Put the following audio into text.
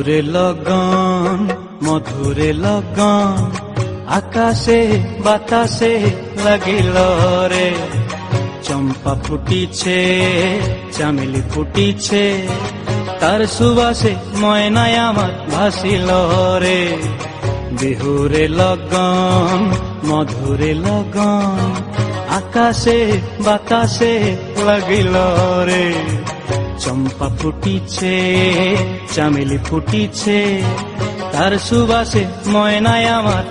মধুরে লগন মধুরে লগন আকাশে বাতাসে লাগিল রে। চম্পা ফুটিছে চামেলি ফুটিছে তার সুবাসে ময়নায় আমার ভাসিল রে। বিহুরে লগন মধুরে লগন আকাশে বাতাসে লাগিল রে। চম্পা ফুটিছে চামেলি ফুটিছে তার সুবাসে ময়নায় আমার